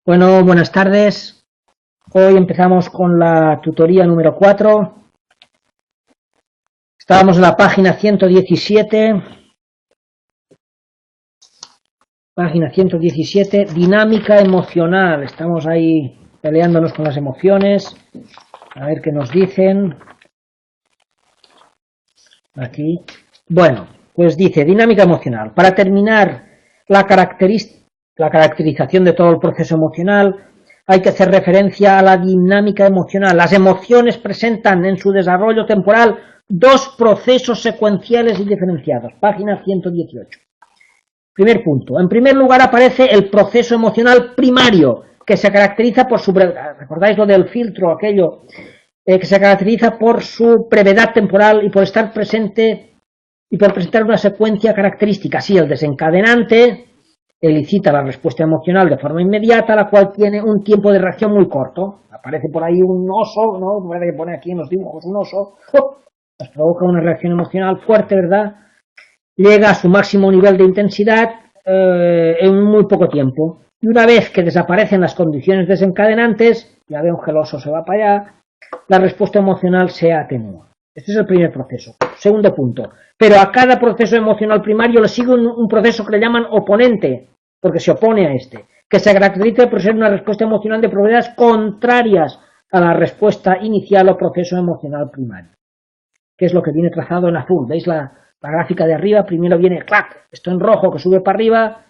Bueno, buenas tardes. Hoy empezamos con la tutoría número 4. Estábamos en la página 117. Página 117, dinámica emocional. Estamos ahí peleándonos con las emociones. A ver qué nos dicen. Aquí. Bueno, pues dice, dinámica emocional. Para terminar la caracterización de todo el proceso emocional, hay que hacer referencia a la dinámica emocional. Las emociones presentan en su desarrollo temporal dos procesos secuenciales y diferenciados. Página 118. Primer punto. En primer lugar aparece el proceso emocional primario, que se caracteriza por su brevedad. ¿Recordáis lo del filtro, aquello? Que se caracteriza por su brevedad temporal y por estar presente y por presentar una secuencia característica. Así, el desencadenante elicita la respuesta emocional de forma inmediata, la cual tiene un tiempo de reacción muy corto. Aparece por ahí un oso, ¿no? Parece que pone aquí en los dibujos un oso. Nos provoca una reacción emocional fuerte, ¿verdad? Llega a su máximo nivel de intensidad en muy poco tiempo. Y una vez que desaparecen las condiciones desencadenantes, ya veo que el oso se va para allá, la respuesta emocional se atenúa. Este es el primer proceso. Segundo punto. Pero a cada proceso emocional primario le sigue un proceso que le llaman oponente, porque se opone a este, que se caracteriza por ser una respuesta emocional de probabilidades contrarias a la respuesta inicial o proceso emocional primario, que es lo que viene trazado en azul. ¿Veis la gráfica de arriba? Primero viene ¡clac! Esto en rojo que sube para arriba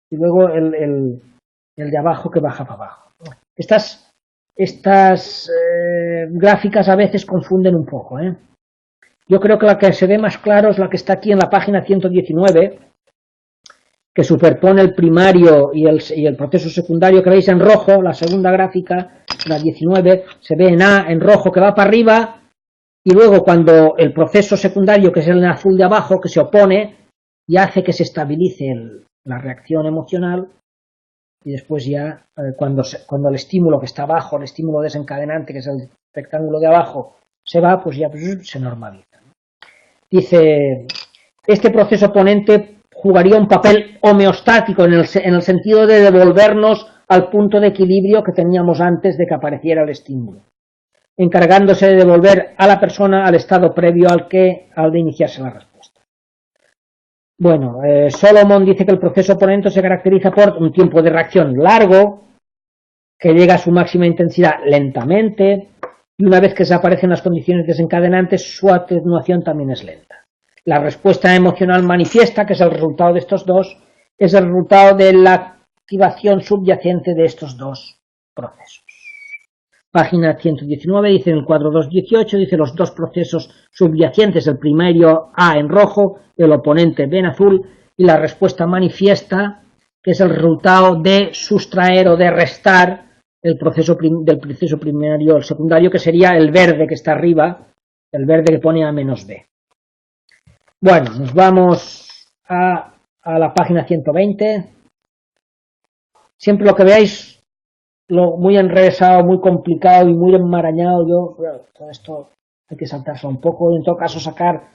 y luego el de abajo que baja para abajo. Estas gráficas a veces confunden un poco. Yo creo que la que se ve más claro es la que está aquí en la página 119, que superpone el primario y el proceso secundario, que veis en rojo, la segunda gráfica, la 19, se ve en A, en rojo, que va para arriba, y luego cuando el proceso secundario, que es el azul de abajo, que se opone, y hace que se estabilice la reacción emocional, y después ya, cuando el estímulo que está abajo, el estímulo desencadenante, que es el rectángulo de abajo, se va, pues ya se normaliza. Dice, este proceso oponente jugaría un papel homeostático en el sentido de devolvernos al punto de equilibrio que teníamos antes de que apareciera el estímulo, encargándose de devolver a la persona al estado previo al de iniciarse la respuesta. Bueno, Solomon dice que el proceso oponente se caracteriza por un tiempo de reacción largo, que llega a su máxima intensidad lentamente, y una vez que desaparecen las condiciones desencadenantes, su atenuación también es lenta. La respuesta emocional manifiesta, que es el resultado de estos dos, es el resultado de la activación subyacente de estos dos procesos. Página 119 dice en el cuadro 218, dice los dos procesos subyacentes, el primario A en rojo, el oponente B en azul, y la respuesta manifiesta, que es el resultado de sustraer o de restar del proceso primario, el secundario, que sería el verde que está arriba, el verde que pone A menos B. Bueno, nos vamos a la página 120. Siempre lo que veáis muy enrevesado, muy complicado y muy enmarañado, todo esto hay que saltárselo un poco, y en todo caso sacar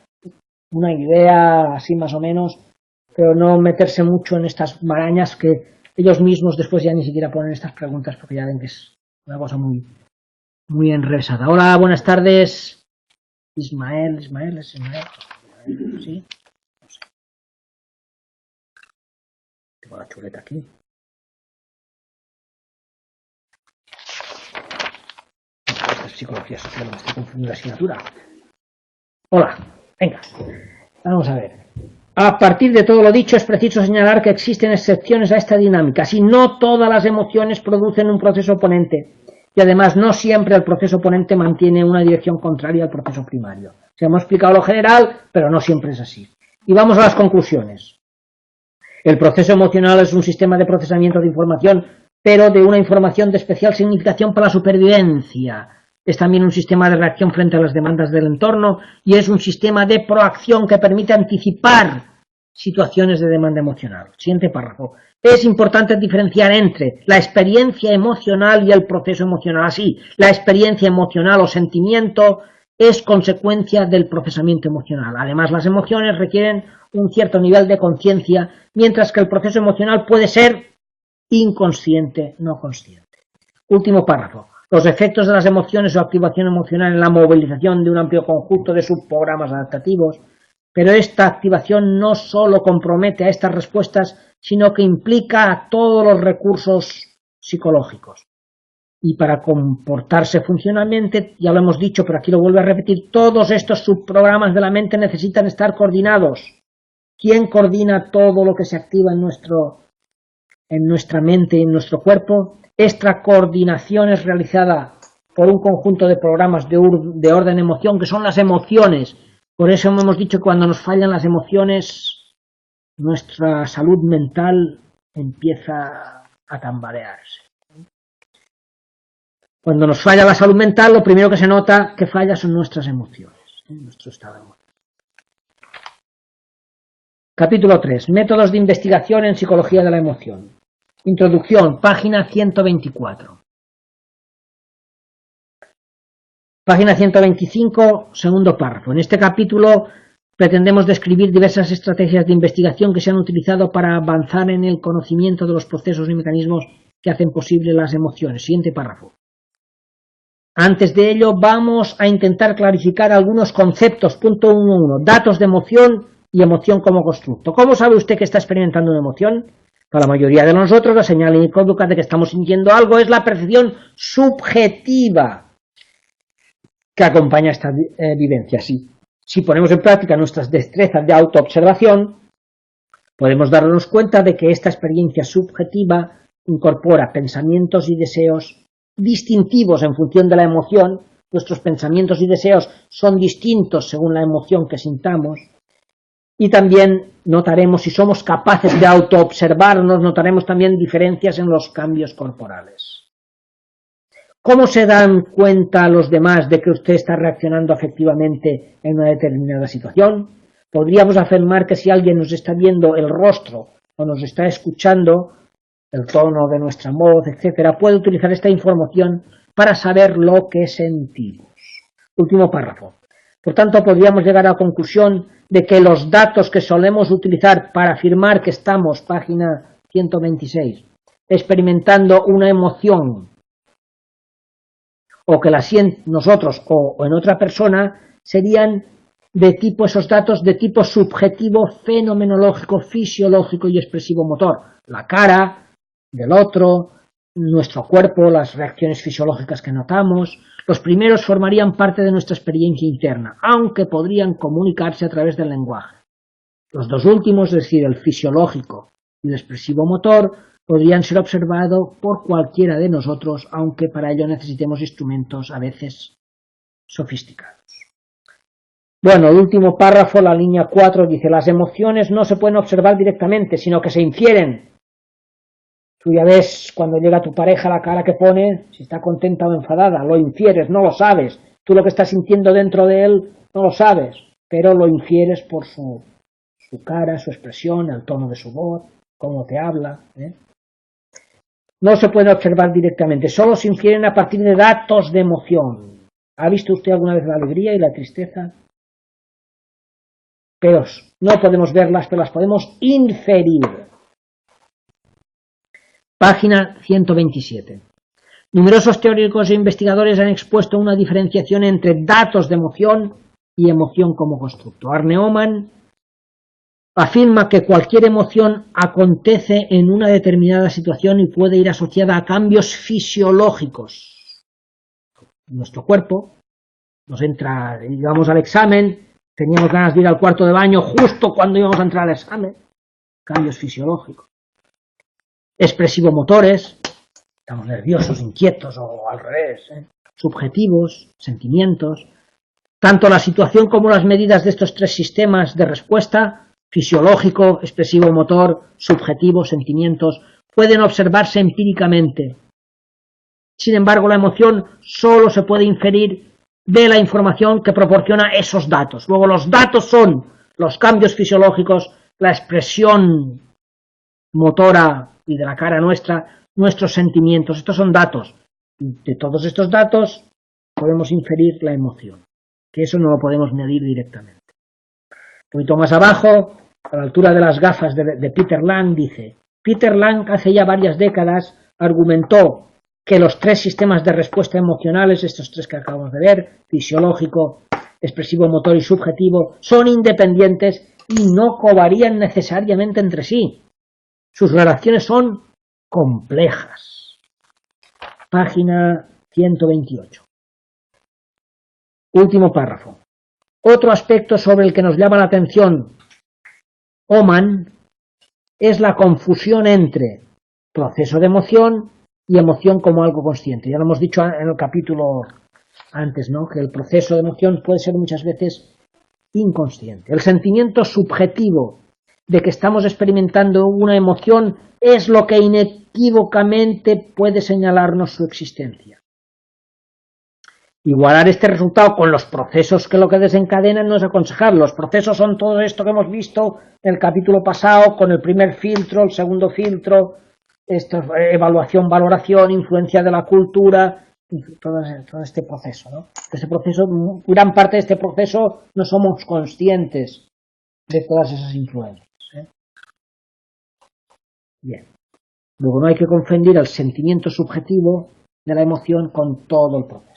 una idea así más o menos, pero no meterse mucho en estas marañas que ellos mismos después ya ni siquiera ponen estas preguntas porque ya ven que es una cosa muy, muy enrevesada. Hola, buenas tardes. Ismael, ¿sí? No sé. Tengo la chuleta aquí. Psicología social, me estoy confundiendo la asignatura. Hola, venga, vamos a ver. A partir de todo lo dicho, es preciso señalar que existen excepciones a esta dinámica. Si no todas las emociones producen un proceso oponente, y además no siempre el proceso oponente mantiene una dirección contraria al proceso primario. Se hemos explicado lo general, pero no siempre es así. Y vamos a las conclusiones. El proceso emocional es un sistema de procesamiento de información, pero de una información de especial significación para la supervivencia. Es también un sistema de reacción frente a las demandas del entorno y es un sistema de proacción que permite anticipar situaciones de demanda emocional. Siguiente párrafo. Es importante diferenciar entre la experiencia emocional y el proceso emocional. Así, la experiencia emocional o sentimiento es consecuencia del procesamiento emocional. Además, las emociones requieren un cierto nivel de conciencia, mientras que el proceso emocional puede ser inconsciente, no consciente. Último párrafo. Los efectos de las emociones o activación emocional en la movilización de un amplio conjunto de subprogramas adaptativos, pero esta activación no solo compromete a estas respuestas, sino que implica a todos los recursos psicológicos. Y para comportarse funcionalmente, ya lo hemos dicho, pero aquí lo vuelvo a repetir, todos estos subprogramas de la mente necesitan estar coordinados. ¿Quién coordina todo lo que se activa en nuestra mente y en nuestro cuerpo? Esta coordinación es realizada por un conjunto de programas de orden emoción, que son las emociones. Por eso hemos dicho que cuando nos fallan las emociones, nuestra salud mental empieza a tambalearse. Cuando nos falla la salud mental, lo primero que se nota que falla son nuestras emociones, nuestro estado emocional. Capítulo 3. Métodos de investigación en psicología de la emoción. Introducción, página 124. Página 125, segundo párrafo. En este capítulo pretendemos describir diversas estrategias de investigación que se han utilizado para avanzar en el conocimiento de los procesos y mecanismos que hacen posible las emociones. Siguiente párrafo. Antes de ello, vamos a intentar clarificar algunos conceptos. Punto 1.1. Datos de emoción y emoción como constructo. ¿Cómo sabe usted que está experimentando una emoción? Para la mayoría de nosotros, la señal inequívoca de que estamos sintiendo algo es la percepción subjetiva que acompaña esta vivencia. Si ponemos en práctica nuestras destrezas de autoobservación, podemos darnos cuenta de que esta experiencia subjetiva incorpora pensamientos y deseos distintivos en función de la emoción. Nuestros pensamientos y deseos son distintos según la emoción que sintamos. Y también notaremos, si somos capaces de autoobservarnos, notaremos también diferencias en los cambios corporales. ¿Cómo se dan cuenta los demás de que usted está reaccionando afectivamente en una determinada situación? Podríamos afirmar que si alguien nos está viendo el rostro o nos está escuchando, el tono de nuestra voz, etcétera, puede utilizar esta información para saber lo que sentimos. Último párrafo. Por tanto, podríamos llegar a la conclusión de que los datos que solemos utilizar para afirmar que estamos, página 126, experimentando una emoción, o que la sienten nosotros o en otra persona, serían esos datos de tipo subjetivo, fenomenológico, fisiológico y expresivo motor. La cara del otro, nuestro cuerpo, las reacciones fisiológicas que notamos. Los primeros formarían parte de nuestra experiencia interna, aunque podrían comunicarse a través del lenguaje. Los dos últimos, es decir, el fisiológico y el expresivo motor, podrían ser observados por cualquiera de nosotros, aunque para ello necesitemos instrumentos a veces sofisticados. Bueno, el último párrafo, la línea 4, dice: las emociones no se pueden observar directamente, sino que se infieren. Tú ya ves cuando llega tu pareja la cara que pone, si está contenta o enfadada, lo infieres, no lo sabes. Tú lo que estás sintiendo dentro de él no lo sabes, pero lo infieres por su cara, su expresión, el tono de su voz, cómo te habla. No se puede observar directamente, solo se infieren a partir de datos de emoción. ¿Ha visto usted alguna vez la alegría y la tristeza? Pero no podemos verlas, pero las podemos inferir. Página 127. Numerosos teóricos e investigadores han expuesto una diferenciación entre datos de emoción y emoción como constructo. Arne Oman afirma que cualquier emoción acontece en una determinada situación y puede ir asociada a cambios fisiológicos. Nuestro cuerpo nos entra, íbamos al examen, teníamos ganas de ir al cuarto de baño justo cuando íbamos a entrar al examen. Cambios fisiológicos. Expresivo-motores, estamos nerviosos, inquietos o al revés. Subjetivos, sentimientos. Tanto la situación como las medidas de estos tres sistemas de respuesta, fisiológico, expresivo-motor, subjetivo, sentimientos, pueden observarse empíricamente. Sin embargo, la emoción solo se puede inferir de la información que proporciona esos datos. Luego, los datos son los cambios fisiológicos, la expresión motora y de la cara nuestra, nuestros sentimientos. Estos son datos. De todos estos datos podemos inferir la emoción, que eso no lo podemos medir directamente. Un poquito más abajo, a la altura de las gafas de Peter Lang, dice: Peter Lang hace ya varias décadas argumentó que los tres sistemas de respuesta emocionales, estos tres que acabamos de ver, fisiológico, expresivo motor y subjetivo, son independientes y no covarían necesariamente entre sí. Sus relaciones son complejas. Página 128. Último párrafo. Otro aspecto sobre el que nos llama la atención Oman es la confusión entre proceso de emoción y emoción como algo consciente. Ya lo hemos dicho en el capítulo antes, ¿no? Que el proceso de emoción puede ser muchas veces inconsciente. El sentimiento subjetivo de que estamos experimentando una emoción es lo que inequívocamente puede señalarnos su existencia. Igualar este resultado con los procesos que lo que desencadenan no es aconsejar. Los procesos son todo esto que hemos visto en el capítulo pasado, con el primer filtro, el segundo filtro, evaluación, valoración, influencia de la cultura, todo este proceso, ¿no? Este proceso, gran parte de este proceso no somos conscientes de todas esas influencias, ¿eh? Bien. Luego no hay que confundir el sentimiento subjetivo de la emoción con todo el proceso.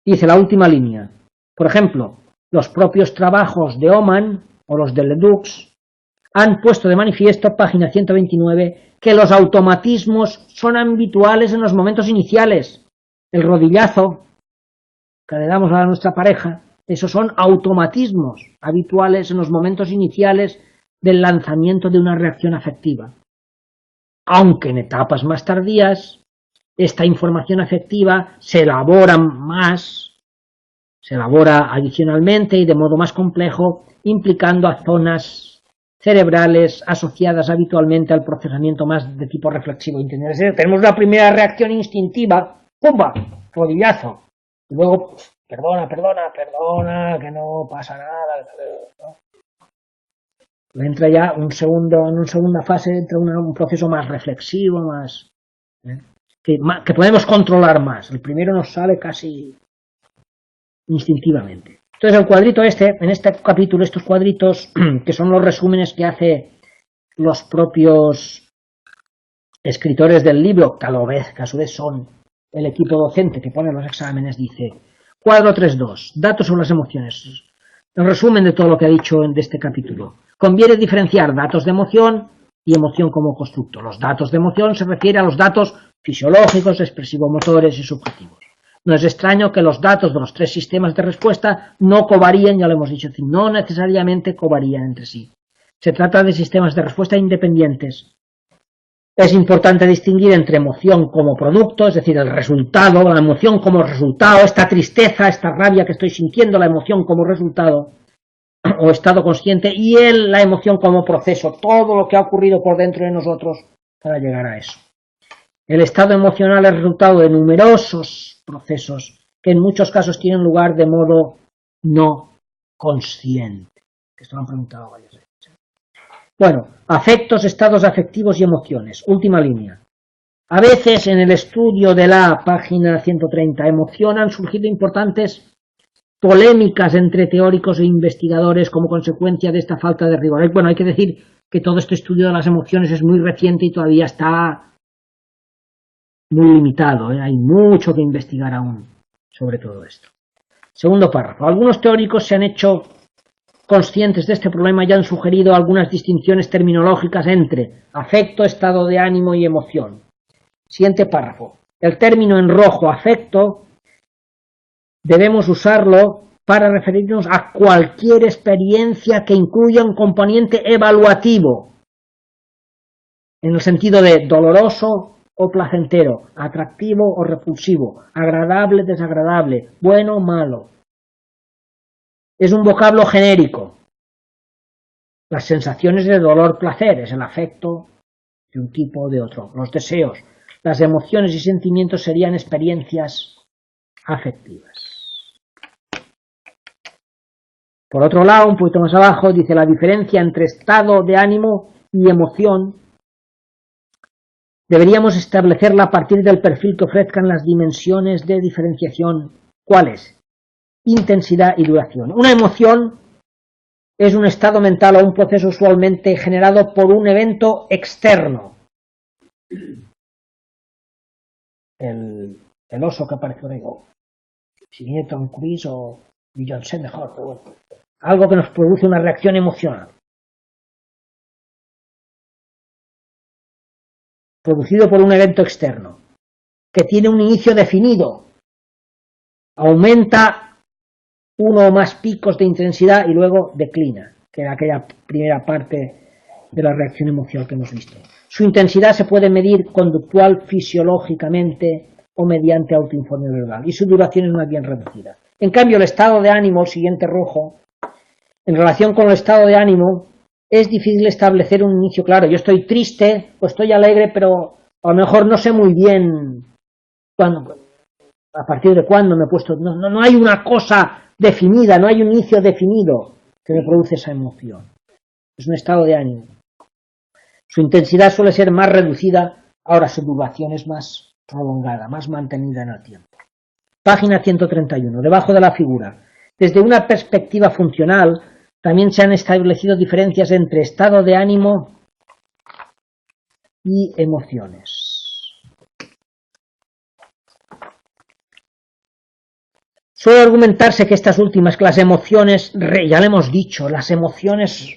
Dice la última línea. Por ejemplo, los propios trabajos de Oman o los de Ledoux han puesto de manifiesto, página 129, que los automatismos son habituales en los momentos iniciales. El rodillazo que le damos a nuestra pareja, esos son automatismos habituales en los momentos iniciales del lanzamiento de una reacción afectiva. Aunque en etapas más tardías, esta información afectiva se elabora adicionalmente y de modo más complejo, implicando a zonas cerebrales asociadas habitualmente al procesamiento más de tipo reflexivo. Es decir, tenemos la primera reacción instintiva, ¡pumba!, rodillazo. Y luego, perdona, que no pasa nada, ¿no? Entra ya en una segunda fase, entra un proceso más reflexivo, más, ¿eh? que podemos controlar más. El primero nos sale casi instintivamente. Entonces el cuadrito en este capítulo, estos cuadritos, que son los resúmenes que hace los propios escritores del libro, que a su vez son el equipo docente que pone los exámenes, dice, cuadro 3.2, datos sobre las emociones. El resumen de todo lo que ha dicho de este capítulo. Conviene diferenciar datos de emoción y emoción como constructo. Los datos de emoción se refieren a los datos fisiológicos, expresivomotores y subjetivos. No es extraño que los datos de los tres sistemas de respuesta no covarían, ya lo hemos dicho, no necesariamente covarían entre sí. Se trata de sistemas de respuesta independientes. Es importante distinguir entre emoción como producto, es decir, el resultado, la emoción como resultado, esta tristeza, esta rabia que estoy sintiendo, la emoción como resultado o estado consciente, y la emoción como proceso, todo lo que ha ocurrido por dentro de nosotros para llegar a eso. El estado emocional es resultado de numerosos procesos que en muchos casos tienen lugar de modo no consciente. Esto lo han preguntado varias veces. Bueno, afectos, estados afectivos y emociones. Última línea. A veces en el estudio de la página 130 emoción han surgido importantes polémicas entre teóricos e investigadores como consecuencia de esta falta de rigor. Bueno, hay que decir que todo este estudio de las emociones es muy reciente y todavía está muy limitado, ¿eh? Hay mucho que investigar aún sobre todo esto. Segundo párrafo. Algunos teóricos se han hecho conscientes de este problema y han sugerido algunas distinciones terminológicas entre afecto, estado de ánimo y emoción. Siguiente párrafo. El término en rojo, afecto, debemos usarlo para referirnos a cualquier experiencia que incluya un componente evaluativo, en el sentido de doloroso o placentero, atractivo o repulsivo, agradable, desagradable, bueno o malo. Es un vocablo genérico. Las sensaciones de dolor, placer, es el afecto de un tipo o de otro. Los deseos, las emociones y sentimientos serían experiencias afectivas. Por otro lado, un poquito más abajo, dice la diferencia entre estado de ánimo y emoción. Deberíamos establecerla a partir del perfil que ofrezcan las dimensiones de diferenciación. ¿Cuáles? Intensidad y duración. Una emoción es un estado mental o un proceso usualmente generado por un evento externo. El oso que apareció ahí, si viene Tom Cruise o Beyoncé mejor, pero bueno, algo que nos produce una reacción emocional. Producido por un evento externo, que tiene un inicio definido, aumenta uno o más picos de intensidad y luego declina, que era aquella primera parte de la reacción emocional que hemos visto. Su intensidad se puede medir conductual, fisiológicamente o mediante autoinforme verbal, y su duración es más bien reducida. En cambio, el estado de ánimo, el siguiente rojo, en relación con el estado de ánimo, es difícil establecer un inicio claro. Yo estoy triste o estoy alegre, pero a lo mejor no sé muy bien cuándo, a partir de cuándo me he puesto. No hay una cosa definida, no hay un inicio definido que me produce esa emoción. Es un estado de ánimo. Su intensidad suele ser más reducida, ahora su duración es más prolongada, más mantenida en el tiempo. Página 131, debajo de la figura. Desde una perspectiva funcional, también se han establecido diferencias entre estado de ánimo y emociones. Suele argumentarse que estas últimas, que las emociones, ya lo hemos dicho, las emociones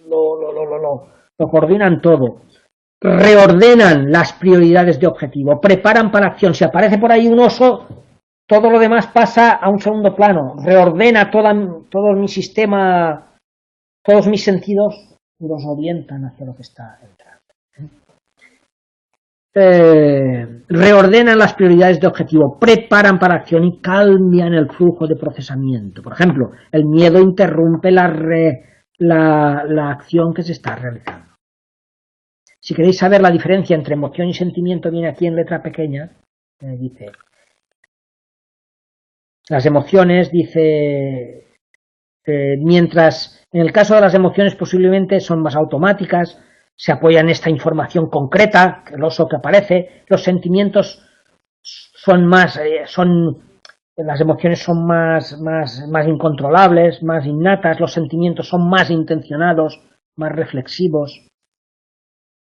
lo coordinan todo, reordenan las prioridades de objetivo, preparan para acción. Si aparece por ahí un oso, todo lo demás pasa a un segundo plano, reordena todo mi sistema, todos mis sentidos y los orientan hacia lo que está entrando. Reordenan las prioridades de objetivo, preparan para acción y cambian el flujo de procesamiento. Por ejemplo, el miedo interrumpe la acción que se está realizando. Si queréis saber la diferencia entre emoción y sentimiento, viene aquí en letra pequeña, dice... Las emociones, dice, mientras en el caso de las emociones posiblemente son más automáticas, se apoya en esta información concreta, el oso que aparece, los sentimientos son más, las emociones son más incontrolables, más innatas, los sentimientos son más intencionados, más reflexivos,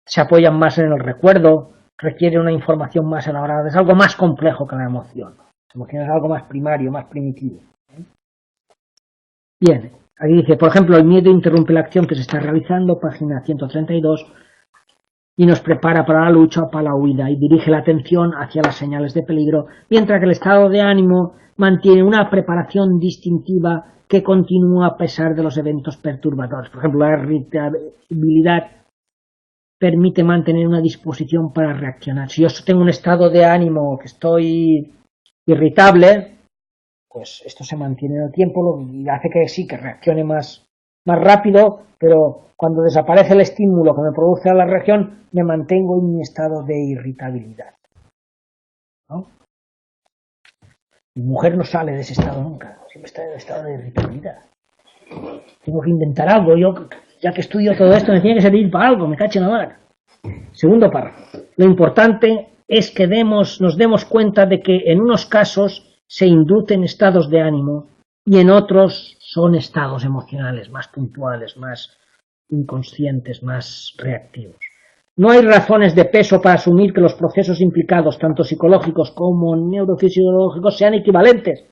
se apoyan más en el recuerdo, requiere una información más elaborada, es algo más complejo que la emoción. La emoción es algo más primario, más primitivo. Bien, aquí dice, por ejemplo, el miedo interrumpe la acción que se está realizando, página 132, y nos prepara para la lucha o para la huida y dirige la atención hacia las señales de peligro, mientras que el estado de ánimo mantiene una preparación distintiva que continúa a pesar de los eventos perturbadores. Por ejemplo, la irritabilidad permite mantener una disposición para reaccionar. Si yo tengo un estado de ánimo que estoy irritable, pues esto se mantiene en el tiempo y hace que sí, que reaccione más rápido, pero cuando desaparece el estímulo que me produce la reacción, me mantengo en mi estado de irritabilidad, ¿no? Mi mujer no sale de ese estado nunca, siempre está en el estado de irritabilidad. Tengo que inventar algo, yo, ya que estudio todo esto, me tiene que servir para algo, me cacho en la mar. Segundo párrafo. Lo importante es que nos demos cuenta de que en unos casos se inducen estados de ánimo y en otros son estados emocionales más puntuales, más inconscientes, más reactivos. No hay razones de peso para asumir que los procesos implicados, tanto psicológicos como neurofisiológicos, sean equivalentes.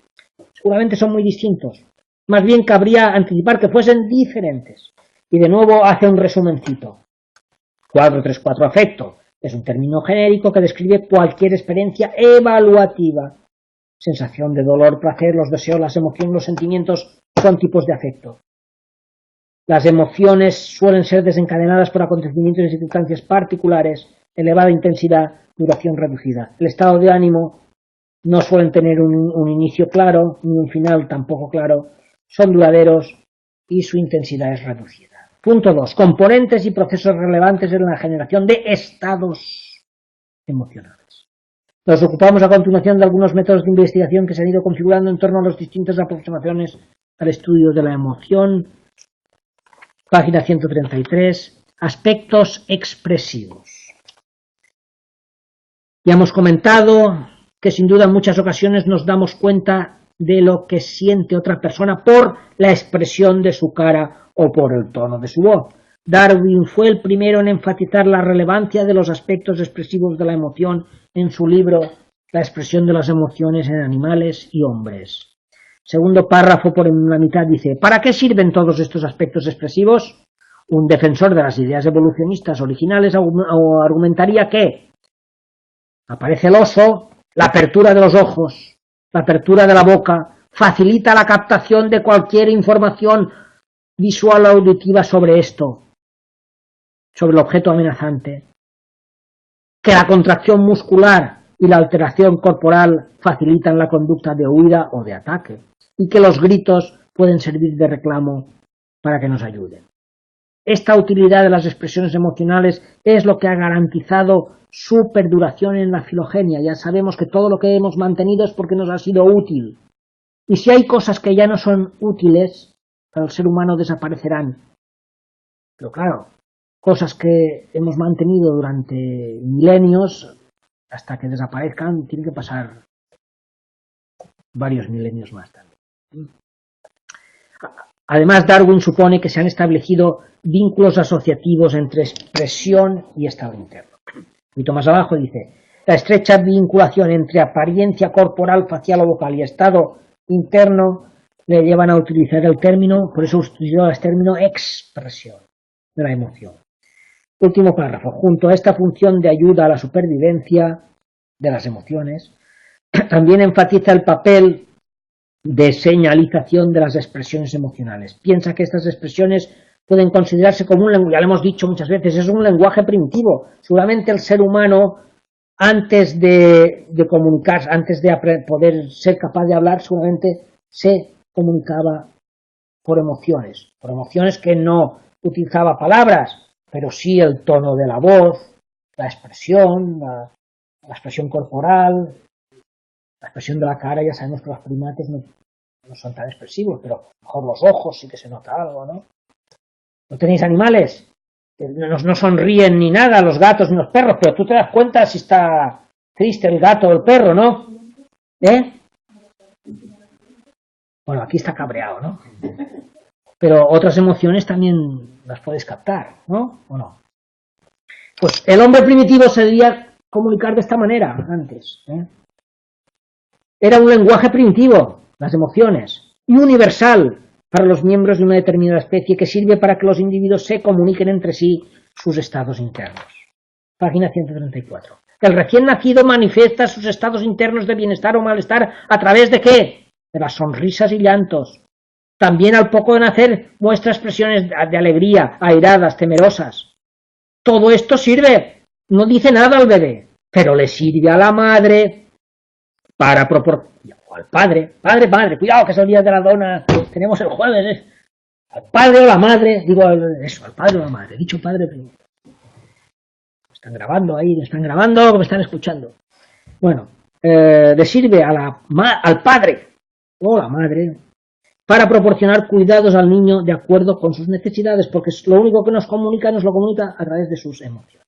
Seguramente son muy distintos. Más bien cabría anticipar que fuesen diferentes. Y de nuevo hace un resumencito. 434 afecto. Es un término genérico que describe cualquier experiencia evaluativa. Sensación de dolor, placer, los deseos, las emociones, los sentimientos son tipos de afecto. Las emociones suelen ser desencadenadas por acontecimientos y circunstancias particulares, elevada intensidad, duración reducida. El estado de ánimo no suelen tener un inicio claro, ni un final tampoco claro, son duraderos y su intensidad es reducida. Punto 2. Componentes y procesos relevantes en la generación de estados emocionales. Nos ocupamos a continuación de algunos métodos de investigación que se han ido configurando en torno a las distintas aproximaciones al estudio de la emoción. Página 133. Aspectos expresivos. Ya hemos comentado que sin duda en muchas ocasiones nos damos cuenta de lo que siente otra persona por la expresión de su cara o por el tono de su voz. Darwin fue el primero en enfatizar la relevancia de los aspectos expresivos de la emoción en su libro La expresión de las emociones en animales y hombres. Segundo párrafo por en la mitad dice: ¿para qué sirven todos estos aspectos expresivos? Un defensor de las ideas evolucionistas originales argumentaría que aparece el oso, la apertura de los ojos, la apertura de la boca, facilita la captación de cualquier información visual o auditiva sobre esto, sobre el objeto amenazante, que la contracción muscular y la alteración corporal facilitan la conducta de huida o de ataque, y que los gritos pueden servir de reclamo para que nos ayuden. Esta utilidad de las expresiones emocionales es lo que ha garantizado su perduración en la filogenia. Ya sabemos que todo lo que hemos mantenido es porque nos ha sido útil. Y si hay cosas que ya no son útiles, para el ser humano desaparecerán. Pero claro, cosas que hemos mantenido durante milenios, hasta que desaparezcan, tiene que pasar varios milenios más también. Además, Darwin supone que se han establecido vínculos asociativos entre expresión y estado interno. Un poquito más abajo dice: la estrecha vinculación entre apariencia corporal, facial o vocal y estado interno le llevan a utilizar el término, por eso utilizó el término expresión de la emoción. Último párrafo. Junto a esta función de ayuda a la supervivencia de las emociones, también enfatiza el papel de señalización de las expresiones emocionales. Piensa que estas expresiones pueden considerarse como un lenguaje, ya lo hemos dicho muchas veces, es un lenguaje primitivo. Seguramente el ser humano, antes de comunicarse, antes de poder ser capaz de hablar, seguramente se comunicaba por emociones que no utilizaba palabras, pero sí el tono de la voz, la expresión, la expresión corporal, la expresión de la cara. Ya sabemos que los primates no son tan expresivos, pero a lo mejor los ojos sí que se nota algo, ¿no? ¿No tenéis animales? No sonríen ni nada los gatos ni los perros, pero tú te das cuenta si está triste el gato o el perro, ¿no? Bueno, aquí está cabreado, ¿no? Pero otras emociones también las puedes captar, ¿no? ¿O no? Pues el hombre primitivo se debía comunicar de esta manera antes, ¿eh? Era un lenguaje primitivo, las emociones, y universal para los miembros de una determinada especie, que sirve para que los individuos se comuniquen entre sí sus estados internos. Página 134. El recién nacido manifiesta sus estados internos de bienestar o malestar a través de ¿qué? De las sonrisas y llantos. También al poco de nacer muestra expresiones de alegría, airadas, temerosas. Todo esto sirve, no dice nada al bebé, pero le sirve a la madre para proporcionar, o al padre, padre, cuidado que es el día de la dona, tenemos el jueves, al padre o la madre, digo eso, al padre o la madre, dicho padre primero. Me están grabando ahí, me están grabando o me están escuchando. Bueno, le sirve al padre o la madre para proporcionar cuidados al niño de acuerdo con sus necesidades, porque es lo único que nos lo comunica a través de sus emociones.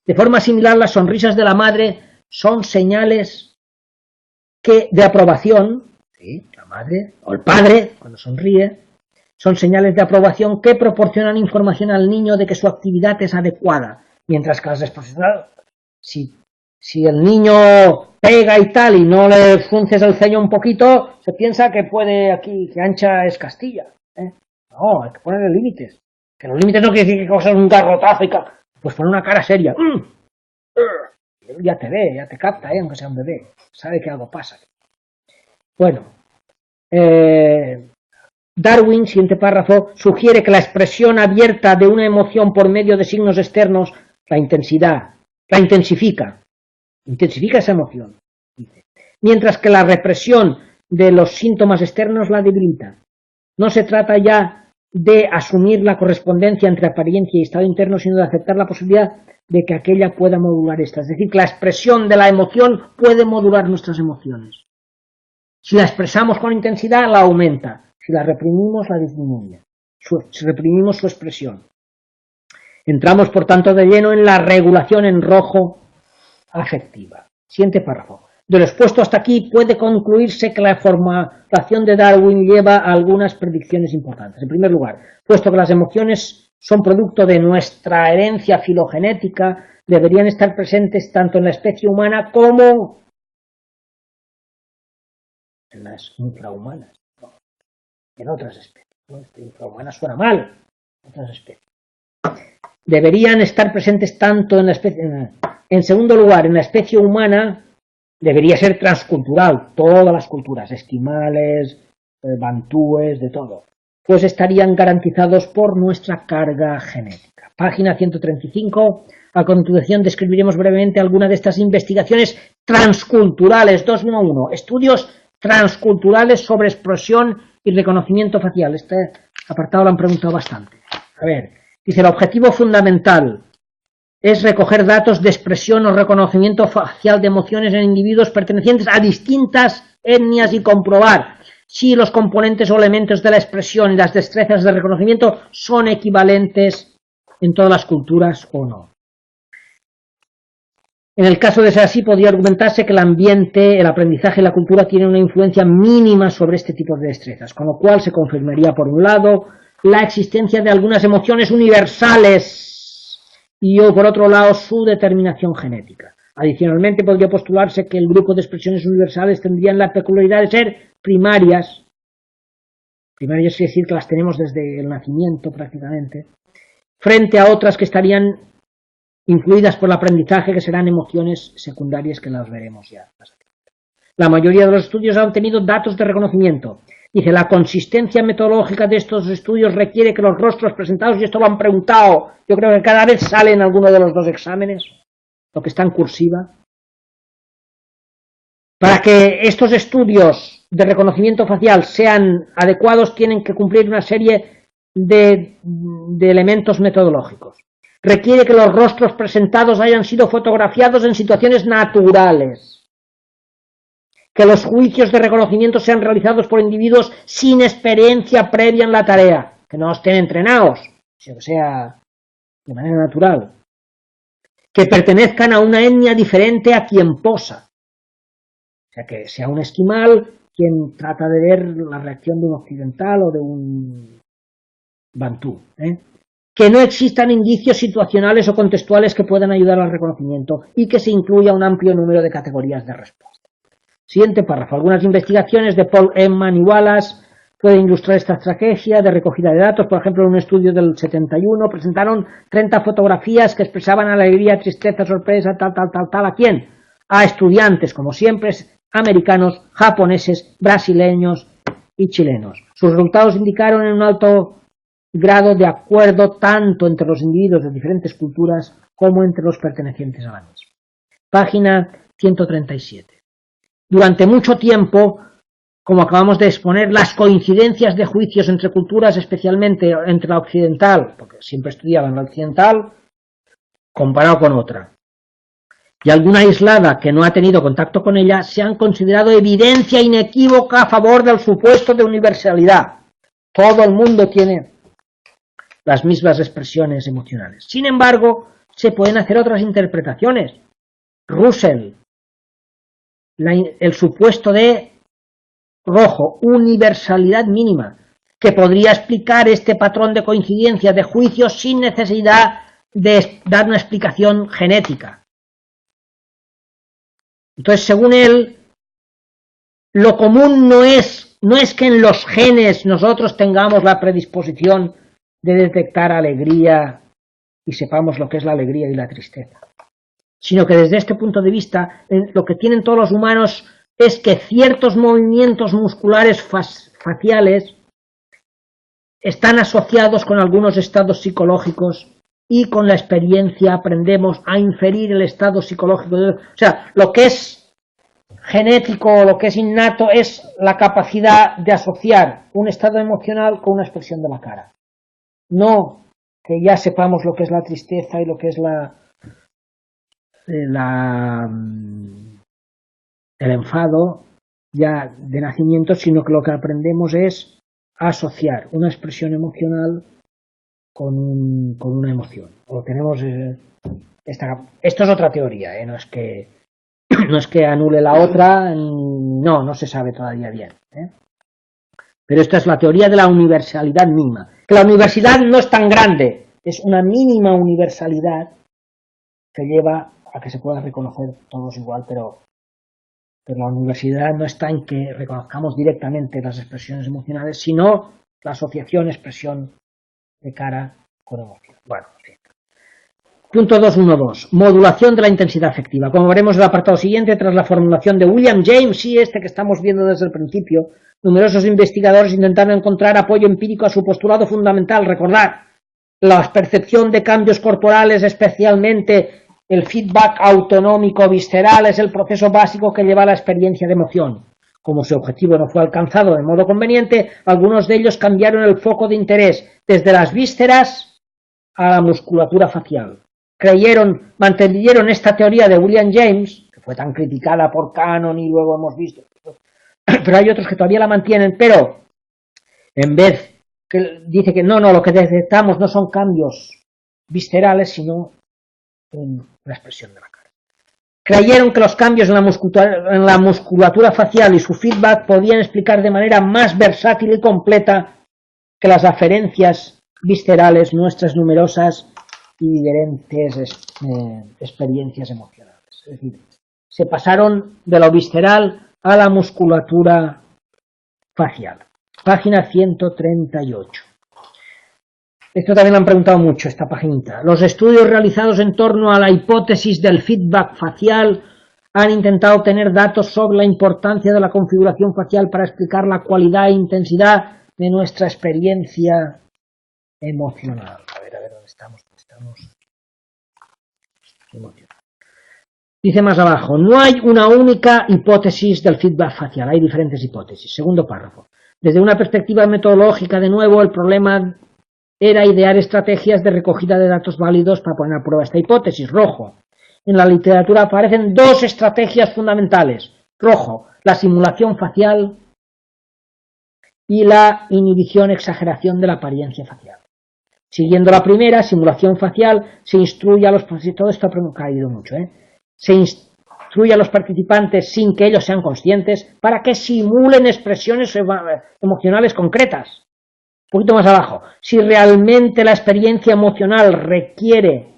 De forma similar, las sonrisas de la madre son señales de aprobación, ¿sí? La madre o el padre, cuando sonríe, son señales de aprobación que proporcionan información al niño de que su actividad es adecuada, mientras que las expresiones, si el niño pega y tal y no le frunces el ceño un poquito, se piensa que puede aquí, que ancha es Castilla, ¿eh? No, hay que ponerle límites. Que los límites no quiere decir que cosas un garrotazo y pues poner una cara seria. Él ya te ve, ya te capta, aunque sea un bebé. Sabe que algo pasa. Bueno, Darwin, siguiente párrafo, sugiere que la expresión abierta de una emoción por medio de signos externos la intensifica esa emoción, dice. Mientras que la represión de los síntomas externos la debilita. No se trata ya de asumir la correspondencia entre apariencia y estado interno, sino de aceptar la posibilidad de que aquella pueda modular esta. Es decir, que la expresión de la emoción puede modular nuestras emociones. Si la expresamos con intensidad, la aumenta. Si la reprimimos, la disminuye. Si reprimimos su expresión. Entramos, por tanto, de lleno en la regulación en rojo afectiva. Siguiente párrafo. De lo expuesto hasta aquí puede concluirse que la formulación de Darwin lleva a algunas predicciones importantes. En primer lugar, puesto que las emociones son producto de nuestra herencia filogenética, deberían estar presentes tanto en la especie humana como en las infrahumanas, no, en otras especies. Infrahumana suena mal, en otras especies. Deberían estar presentes tanto en la especie... En segundo lugar, en la especie humana debería ser transcultural, todas las culturas, esquimales, bantúes, de todo, pues estarían garantizados por nuestra carga genética. Página 135. A continuación describiremos brevemente algunas de estas investigaciones transculturales. 2.1. Estudios transculturales sobre expresión y reconocimiento facial. Este apartado lo han preguntado bastante. A ver, dice, el objetivo fundamental es recoger datos de expresión o reconocimiento facial de emociones en individuos pertenecientes a distintas etnias y comprobar si los componentes o elementos de la expresión y las destrezas de reconocimiento son equivalentes en todas las culturas o no. En el caso de ser así, podría argumentarse que el ambiente, el aprendizaje y la cultura tienen una influencia mínima sobre este tipo de destrezas, con lo cual se confirmaría, por un lado, la existencia de algunas emociones universales y, por otro lado, su determinación genética. Adicionalmente, podría postularse que el grupo de expresiones universales tendrían la peculiaridad de ser primarias. Primarias quiere decir que las tenemos desde el nacimiento prácticamente, frente a otras que estarían influidas por el aprendizaje, que serán emociones secundarias, que las veremos ya. La mayoría de los estudios han obtenido datos de reconocimiento. Dice, la consistencia metodológica de estos estudios requiere que los rostros presentados, y esto lo han preguntado, yo creo que cada vez sale en alguno de los dos exámenes, lo que está en cursiva, para que estos estudios de reconocimiento facial sean adecuados, tienen que cumplir una serie de elementos metodológicos. Requiere que los rostros presentados hayan sido fotografiados en situaciones naturales, que los juicios de reconocimiento sean realizados por individuos sin experiencia previa en la tarea, que no estén entrenados, sino que sea de manera natural, que pertenezcan a una etnia diferente a quien posa, o sea, que sea un esquimal quien trata de ver la reacción de un occidental o de un bantú, que no existan indicios situacionales o contextuales que puedan ayudar al reconocimiento y que se incluya un amplio número de categorías de respuesta. Siguiente párrafo. Algunas investigaciones de Paul Ekman y Wallace pueden ilustrar esta estrategia de recogida de datos. Por ejemplo, en un estudio del 71 presentaron 30 fotografías que expresaban alegría, tristeza, sorpresa, tal. ¿A quién? A estudiantes, como siempre, americanos, japoneses, brasileños y chilenos. Sus resultados indicaron en un alto grado de acuerdo tanto entre los individuos de diferentes culturas como entre los pertenecientes a la misma. Página 137. Durante mucho tiempo, como acabamos de exponer, las coincidencias de juicios entre culturas, especialmente entre la occidental, porque siempre estudiaban la occidental, comparado con otra, y alguna aislada que no ha tenido contacto con ella, se han considerado evidencia inequívoca a favor del supuesto de universalidad. Todo el mundo tiene las mismas expresiones emocionales. Sin embargo, se pueden hacer otras interpretaciones. Russell, el supuesto de rojo, universalidad mínima, que podría explicar este patrón de coincidencia de juicios sin necesidad de dar una explicación genética. Entonces, según él, lo común no es que en los genes nosotros tengamos la predisposición de detectar alegría y sepamos lo que es la alegría y la tristeza, sino que desde este punto de vista lo que tienen todos los humanos es que ciertos movimientos musculares faciales están asociados con algunos estados psicológicos y con la experiencia aprendemos a inferir el estado psicológico. O sea, lo que es genético o lo que es innato es la capacidad de asociar un estado emocional con una expresión de la cara. No que ya sepamos lo que es la tristeza y lo que es el enfado ya de nacimiento, sino que lo que aprendemos es asociar una expresión emocional con una emoción. O tenemos esto es otra teoría, no es que no es que anule la otra, no se sabe todavía bien, ¿eh? Pero esta es la teoría de la universalidad mínima. Que la universalidad no es tan grande, es una mínima universalidad que lleva a que se pueda reconocer todos igual, pero la universalidad no está en que reconozcamos directamente las expresiones emocionales, sino la asociación expresión de cara con emoción. Bueno, en fin. Punto 2.1.2. Modulación de la intensidad afectiva. Como veremos en el apartado siguiente, tras la formulación de William James, sí, este que estamos viendo desde el principio, numerosos investigadores intentaron encontrar apoyo empírico a su postulado fundamental. Recordar, la percepción de cambios corporales, especialmente el feedback autonómico visceral, es el proceso básico que lleva a la experiencia de emoción. Como su objetivo no fue alcanzado de modo conveniente, algunos de ellos cambiaron el foco de interés desde las vísceras a la musculatura facial. Mantuvieron esta teoría de William James, que fue tan criticada por Cannon y luego hemos visto, pero hay otros que todavía la mantienen, pero en vez que dice que no, lo que detectamos no son cambios viscerales, sino en la expresión de la cara. Creyeron que los cambios en la musculatura facial y su feedback podían explicar de manera más versátil y completa que las aferencias viscerales nuestras numerosas y diferentes experiencias emocionales. Es decir, se pasaron de lo visceral a la musculatura facial. Página 138. Esto también lo han preguntado mucho, esta paginita. Los estudios realizados en torno a la hipótesis del feedback facial han intentado obtener datos sobre la importancia de la configuración facial para explicar la cualidad e intensidad de nuestra experiencia emocional. A ver, ¿dónde estamos? Emocional. Dice más abajo, no hay una única hipótesis del feedback facial, hay diferentes hipótesis. Segundo párrafo. Desde una perspectiva metodológica, de nuevo, el problema era idear estrategias de recogida de datos válidos para poner a prueba esta hipótesis. Rojo. En la literatura aparecen dos estrategias fundamentales. Rojo, la simulación facial y la inhibición-exageración de la apariencia facial. Siguiendo la primera, simulación facial, se instruye a los participantes, todo esto ha caído mucho, se instruye a los participantes sin que ellos sean conscientes para que simulen expresiones emocionales concretas. Un poquito más abajo, si realmente la experiencia emocional requiere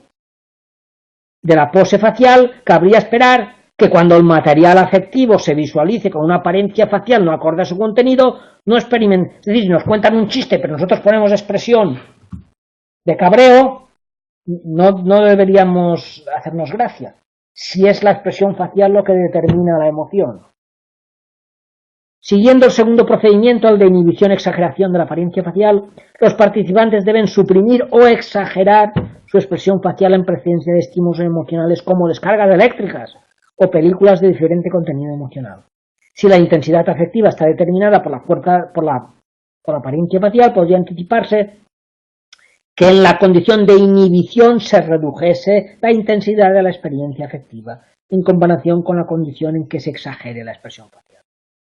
de la pose facial, cabría esperar que cuando el material afectivo se visualice con una apariencia facial no acorde a su contenido, no experimenten, es decir, si nos cuentan un chiste pero nosotros ponemos expresión de cabreo, no deberíamos hacernos gracia, si es la expresión facial lo que determina la emoción. Siguiendo el segundo procedimiento, el de inhibición-exageración de la apariencia facial, los participantes deben suprimir o exagerar su expresión facial en presencia de estímulos emocionales como descargas eléctricas o películas de diferente contenido emocional. Si la intensidad afectiva está determinada por la apariencia facial, podría anticiparse que en la condición de inhibición se redujese la intensidad de la experiencia afectiva en comparación con la condición en que se exagere la expresión facial.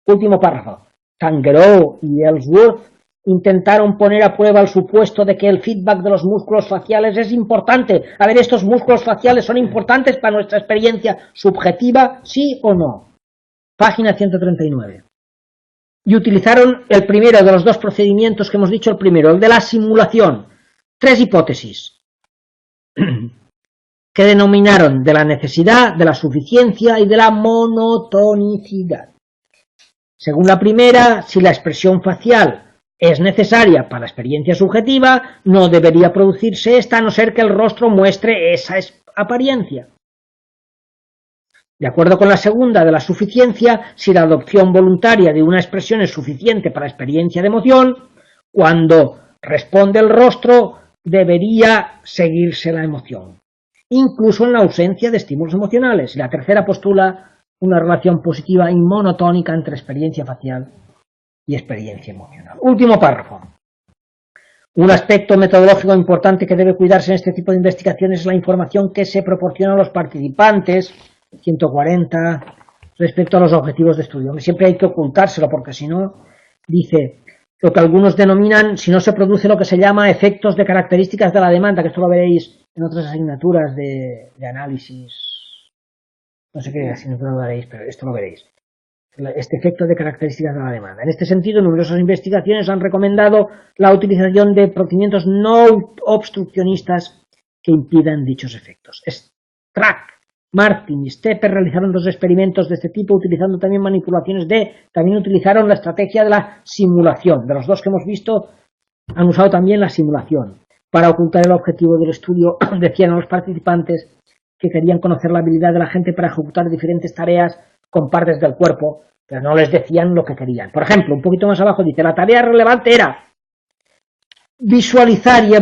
Último párrafo. Tangerow y Ellsworth intentaron poner a prueba el supuesto de que el feedback de los músculos faciales es importante. A ver, ¿estos músculos faciales son importantes para nuestra experiencia subjetiva, sí o no? Página 139. Y utilizaron el primero de los dos procedimientos que hemos dicho, el primero, el de la simulación. Tres hipótesis que denominaron de la necesidad, de la suficiencia y de la monotonicidad. Según la primera, si la expresión facial es necesaria para la experiencia subjetiva, no debería producirse esta a no ser que el rostro muestre esa apariencia. De acuerdo con la segunda, de la suficiencia, si la adopción voluntaria de una expresión es suficiente para la experiencia de emoción, cuando responde el rostro, debería seguirse la emoción, incluso en la ausencia de estímulos emocionales. Y la tercera postula una relación positiva y monotónica entre experiencia facial y experiencia emocional. Último párrafo. Un aspecto metodológico importante que debe cuidarse en este tipo de investigaciones es la información que se proporciona a los participantes, 140, respecto a los objetivos de estudio. Siempre hay que ocultárselo porque si no, dice, lo que algunos denominan, si no se produce lo que se llama efectos de características de la demanda, que esto lo veréis en otras asignaturas de análisis No sé qué, si no lo daréis, pero esto lo veréis. Este efecto de características de la demanda. En este sentido, numerosas investigaciones han recomendado la utilización de procedimientos no obstruccionistas que impidan dichos efectos. Strack, Martin y Stepper realizaron 2 experimentos de este tipo utilizando también manipulaciones también utilizaron la estrategia de la simulación. De los 2 que hemos visto, han usado también la simulación. Para ocultar el objetivo del estudio, decían a los participantes que querían conocer la habilidad de la gente para ejecutar diferentes tareas con partes del cuerpo, pero no les decían lo que querían. Por ejemplo, un poquito más abajo dice, la tarea relevante era visualizar y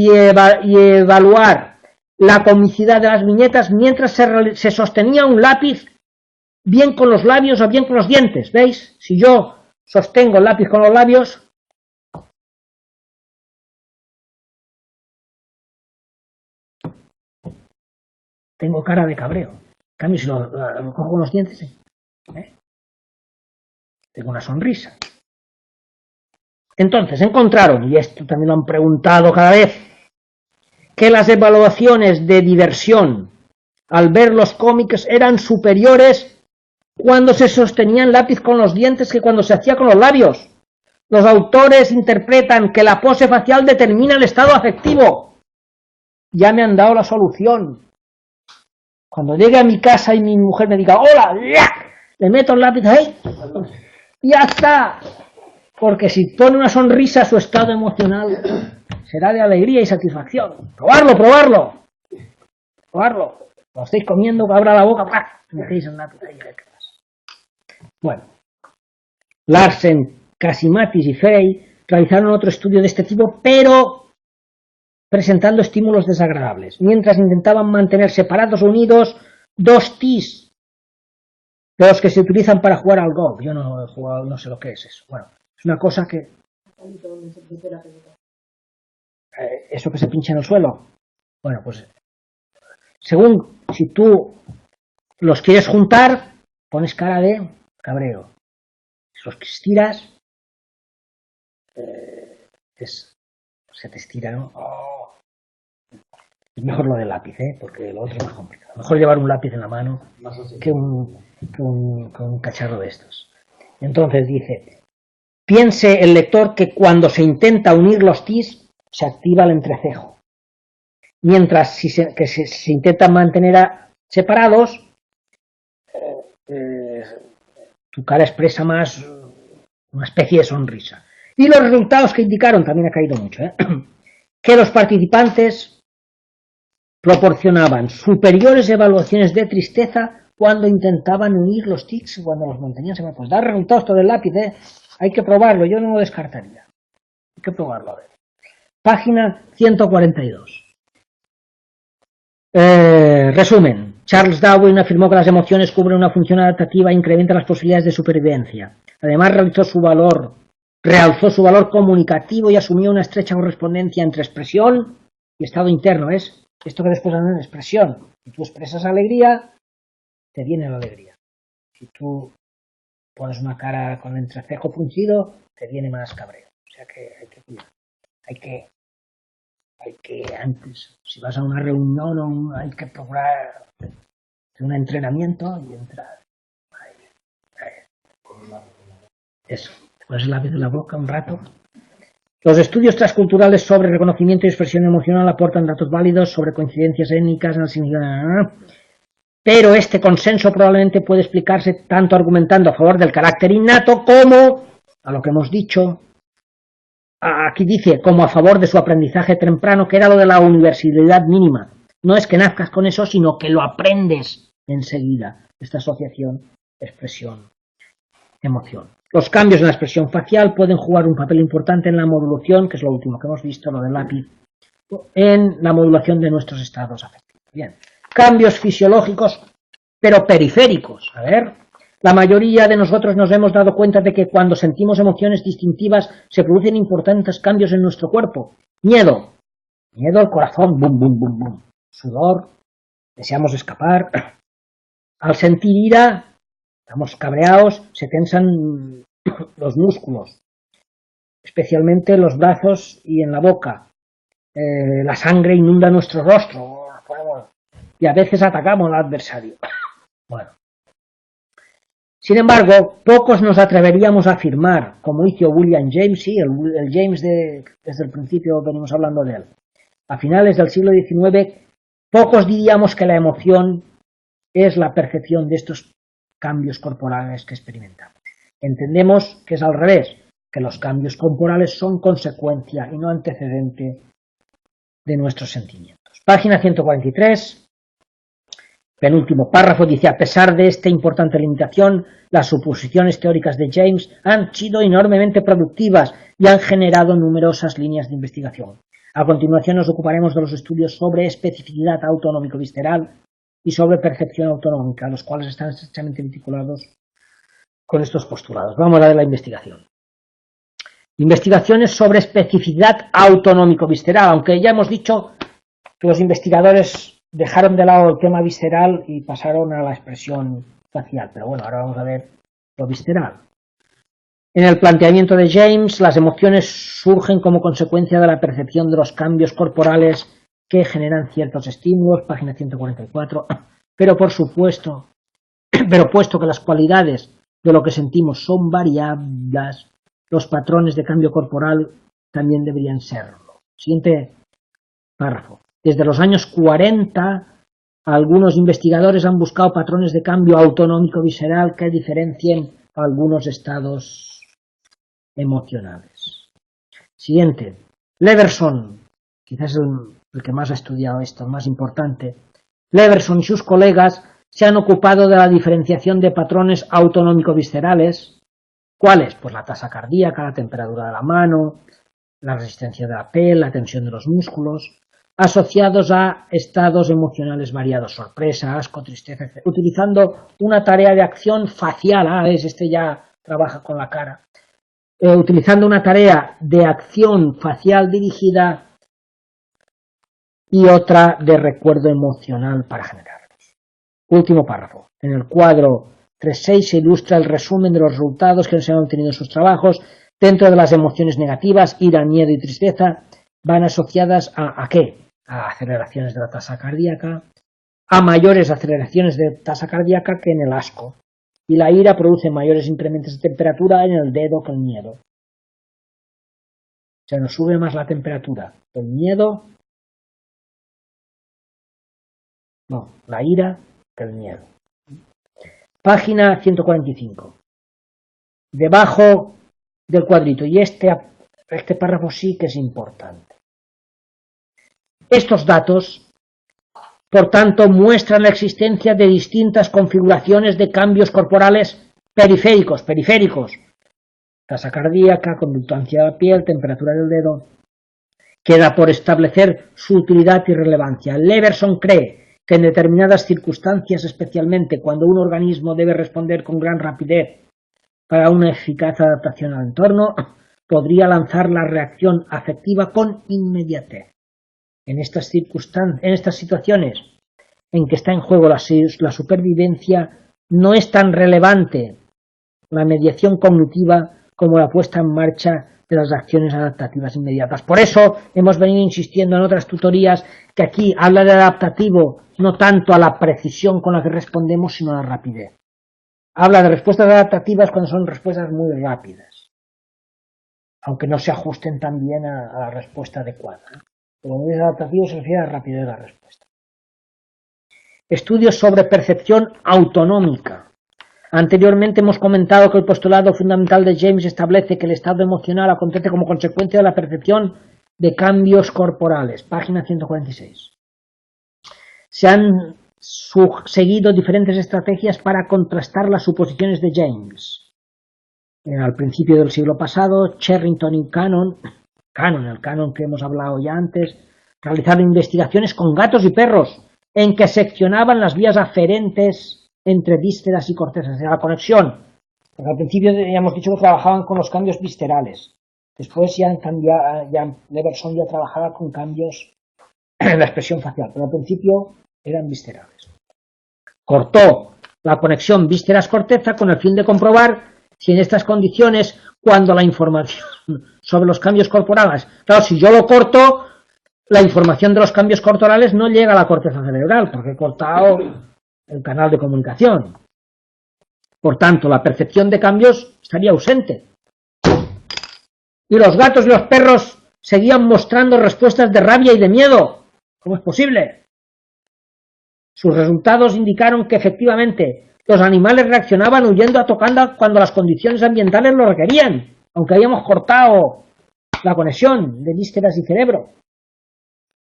evaluar la comicidad de las viñetas mientras se sostenía un lápiz bien con los labios o bien con los dientes. ¿Veis? Si yo sostengo el lápiz con los labios, tengo cara de cabreo. En cambio, si lo cojo con los dientes, tengo una sonrisa. Entonces, encontraron, y esto también lo han preguntado cada vez, que las evaluaciones de diversión al ver los cómics eran superiores cuando se sostenía el lápiz con los dientes que cuando se hacía con los labios. Los autores interpretan que la pose facial determina el estado afectivo. Ya me han dado la solución. Cuando llegue a mi casa y mi mujer me diga, hola, le meto el lápiz ahí, ya está. Porque si pone una sonrisa, su estado emocional será de alegría y satisfacción. Probarlo. Cuando estéis comiendo, que abra la boca, metéis el lápiz ahí. Bueno, Larsen, Casimatis y Frey realizaron otro estudio de este tipo, pero presentando estímulos desagradables, mientras intentaban mantener separados o unidos 2 tis, de los que se utilizan para jugar al golf. Yo no he jugado, no sé lo que es eso. Bueno, es una cosa que... ¿Eso que se pincha en el suelo? Bueno, pues según si tú los quieres juntar, pones cara de cabreo. Si los estiras, se te estira, ¿no? Oh. Es mejor lo del lápiz, porque lo otro es más complicado. Mejor llevar un lápiz en la mano que un cacharro de estos. Entonces dice, piense el lector que cuando se intenta unir los tis, se activa el entrecejo. Mientras si se intentan mantener separados, tu cara expresa más una especie de sonrisa. Y los resultados que indicaron, también ha caído mucho, que los participantes proporcionaban superiores evaluaciones de tristeza cuando intentaban unir los tics y cuando los mantenían separados. Pues da resultados todo el lápiz, hay que probarlo, yo no lo descartaría. Hay que probarlo, a ver. Página 142. Resumen. Charles Darwin afirmó que las emociones cubren una función adaptativa e incrementan las posibilidades de supervivencia. Además, realzó su valor comunicativo y asumió una estrecha correspondencia entre expresión y estado interno. Es esto que después hablan de expresión. Si tú expresas alegría, te viene la alegría. Si tú pones una cara con el entrecejo fruncido, te viene más cabreo. O sea que hay que cuidar. Hay que antes, si vas a una reunión, hay que procurar un entrenamiento y entrar. Eso, pones el lápiz en la boca un rato. Los estudios transculturales sobre reconocimiento y expresión emocional aportan datos válidos sobre coincidencias étnicas en el significado. Pero este consenso probablemente puede explicarse tanto argumentando a favor del carácter innato como, a lo que hemos dicho, aquí dice, como a favor de su aprendizaje temprano, que era lo de la universalidad mínima. No es que nazcas con eso, sino que lo aprendes enseguida. Esta asociación, expresión, emoción. Los cambios en la expresión facial pueden jugar un papel importante en la modulación, que es lo último que hemos visto, lo del lápiz, en la modulación de nuestros estados afectivos. Bien. Cambios fisiológicos, pero periféricos. A ver, la mayoría de nosotros nos hemos dado cuenta de que cuando sentimos emociones distintivas se producen importantes cambios en nuestro cuerpo. Miedo al corazón, bum, bum, bum, bum. Sudor, deseamos escapar. Al sentir ira, estamos cabreados, se tensan los músculos, especialmente los brazos y en la boca. La sangre inunda nuestro rostro y a veces atacamos al adversario. Bueno. Sin embargo, pocos nos atreveríamos a afirmar, como hizo William James, sí, el James desde el principio venimos hablando de él. A finales del siglo XIX, pocos diríamos que la emoción es la percepción de estos cambios corporales que experimentamos. Entendemos que es al revés, que los cambios corporales son consecuencia y no antecedente de nuestros sentimientos. Página 143, penúltimo párrafo, dice: a pesar de esta importante limitación, las suposiciones teóricas de James han sido enormemente productivas y han generado numerosas líneas de investigación. A continuación nos ocuparemos de los estudios sobre especificidad autonómico-visceral y sobre percepción autonómica, los cuales están estrechamente vinculados con estos postulados. Vamos a ver la investigación. Investigaciones sobre especificidad autonómico-visceral, aunque ya hemos dicho que los investigadores dejaron de lado el tema visceral y pasaron a la expresión facial, pero bueno, ahora vamos a ver lo visceral. En el planteamiento de James, las emociones surgen como consecuencia de la percepción de los cambios corporales que generan ciertos estímulos, página 144, pero puesto que las cualidades de lo que sentimos son variables, los patrones de cambio corporal también deberían serlo. Siguiente párrafo. Desde los años 40, algunos investigadores han buscado patrones de cambio autonómico visceral que diferencien algunos estados emocionales. Siguiente. Leverson, quizás el que más ha estudiado esto, el más importante. Leverson y sus colegas se han ocupado de la diferenciación de patrones autonómico-viscerales. ¿Cuáles? Pues la tasa cardíaca, la temperatura de la mano, la resistencia de la piel, la tensión de los músculos, asociados a estados emocionales variados, sorpresa, asco, tristeza, etc., utilizando una tarea de acción facial, este ya trabaja con la cara, utilizando una tarea de acción facial dirigida y otra de recuerdo emocional para generarlos. Último párrafo. En el cuadro 3.6 se ilustra el resumen de los resultados que se han obtenido en sus trabajos. Dentro de las emociones negativas, ira, miedo y tristeza, van asociadas ¿a qué? A aceleraciones de la tasa cardíaca, a mayores aceleraciones de tasa cardíaca que en el asco. Y la ira produce mayores incrementos de temperatura en el dedo que el miedo. Se nos sube más la temperatura. El miedo, no, la ira que el miedo. Página 145. Debajo del cuadrito, y este párrafo sí que es importante. Estos datos, por tanto, muestran la existencia de distintas configuraciones de cambios corporales periféricos, tasa cardíaca, conductancia de la piel, temperatura del dedo. Queda por establecer su utilidad y relevancia. Leverson cree que en determinadas circunstancias, especialmente cuando un organismo debe responder con gran rapidez para una eficaz adaptación al entorno, podría lanzar la reacción afectiva con inmediatez. En estas situaciones en que está en juego la supervivencia, no es tan relevante la mediación cognitiva como la puesta en marcha de las acciones adaptativas inmediatas. Por eso hemos venido insistiendo en otras tutorías que aquí habla de adaptativo no tanto a la precisión con la que respondemos, sino a la rapidez. Habla de respuestas adaptativas cuando son respuestas muy rápidas, aunque no se ajusten también a la respuesta adecuada. Pero cuando es adaptativo se refiere a la rapidez de la respuesta. Estudios sobre percepción autonómica. Anteriormente hemos comentado que el postulado fundamental de James establece que el estado emocional acontece como consecuencia de la percepción de cambios corporales. Página 146. Se han seguido diferentes estrategias para contrastar las suposiciones de James. Al principio del siglo pasado, Sherrington y Cannon, el Cannon que hemos hablado ya antes, realizaron investigaciones con gatos y perros en que seccionaban las vías aferentes entre vísceras y cortezas, de la conexión. Porque al principio ya hemos dicho que trabajaban con los cambios viscerales. Después Leverson ya trabajaba con cambios en la expresión facial, pero al principio eran viscerales. Cortó la conexión vísceras-corteza con el fin de comprobar si en estas condiciones, cuando la información sobre los cambios corporales, claro, si yo lo corto, la información de los cambios corporales no llega a la corteza cerebral, porque he cortado el canal de comunicación. Por tanto, la percepción de cambios estaría ausente. Y los gatos y los perros seguían mostrando respuestas de rabia y de miedo. ¿Cómo es posible? Sus resultados indicaron que efectivamente los animales reaccionaban huyendo a tocanda cuando las condiciones ambientales lo requerían, aunque habíamos cortado la conexión de vísceras y cerebro.